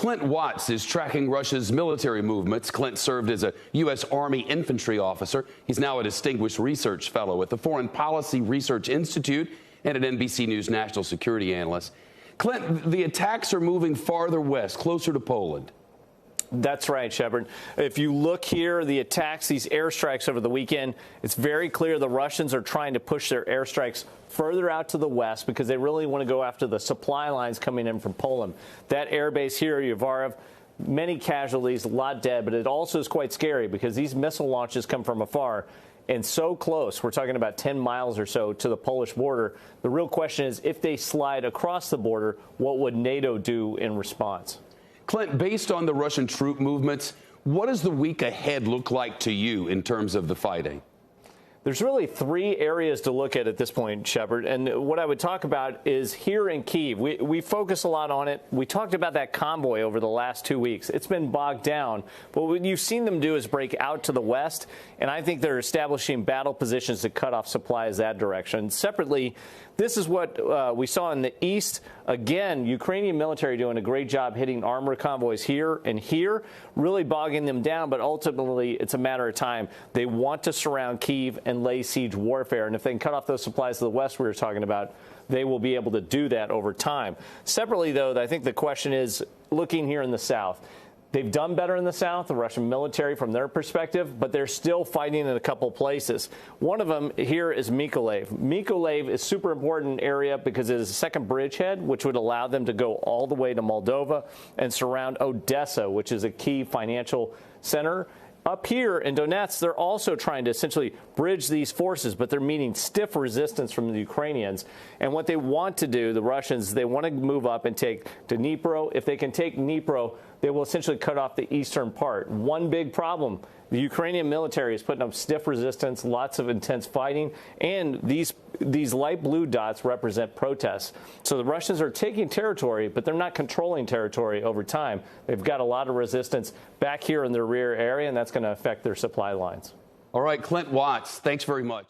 Clint Watts is tracking Russia's military movements. Clint served as a U.S. Army infantry officer. He's now a distinguished research fellow at the Foreign Policy Research Institute and an NBC News national security analyst. Clint, the attacks are moving farther west, closer to Poland. That's right, Shepard. If you look here, the attacks, these airstrikes over the weekend, it's very clear the Russians are trying to push their airstrikes further out to the west because they really want to go after the supply lines coming in from Poland. That airbase here, Yvarov, many casualties, a lot dead, but it also is quite scary because these missile launches come from afar and so close. We're talking about 10 miles or so to the Polish border. The real question is, if they slide across the border, what would NATO do in response? Clint, based on the Russian troop movements, what does the week ahead look like to you in terms of the fighting? There's really three areas to look at this point, Shepard. And what I would talk about is here in Kyiv. We focus a lot on it. We talked about that convoy over the last 2 weeks. It's been bogged down. But what you've seen them do is break out to the west. And I think they're establishing battle positions to cut off supplies that direction. Separately, this is what we saw in the east. Again, Ukrainian military doing a great job hitting armor convoys here and here, really bogging them down. But ultimately, it's a matter of time. They want to surround Kyiv and lay siege warfare. And if they can cut off those supplies to the west we were talking about, they will be able to do that over time. Separately, though, I think the question is looking here in the south. They've done better in the south, the Russian military from their perspective, but they're still fighting in a couple places. One of them here is Mykolaiv. Mykolaiv is a super important area because it is a second bridgehead, which would allow them to go all the way to Moldova and surround Odessa, which is a key financial center. Up here in Donetsk, they're also trying to essentially bridge these forces, but they're meeting stiff resistance from the Ukrainians. And what they want to do, the Russians, they want to move up and take Dnipro. If they can take Dnipro, they will essentially cut off the eastern part. One big problem, the Ukrainian military is putting up stiff resistance, lots of intense fighting, and these light blue dots represent protests. So the Russians are taking territory, but they're not controlling territory over time. They've got a lot of resistance back here in their rear area, and that's going to affect their supply lines. All right, Clint Watts, thanks very much.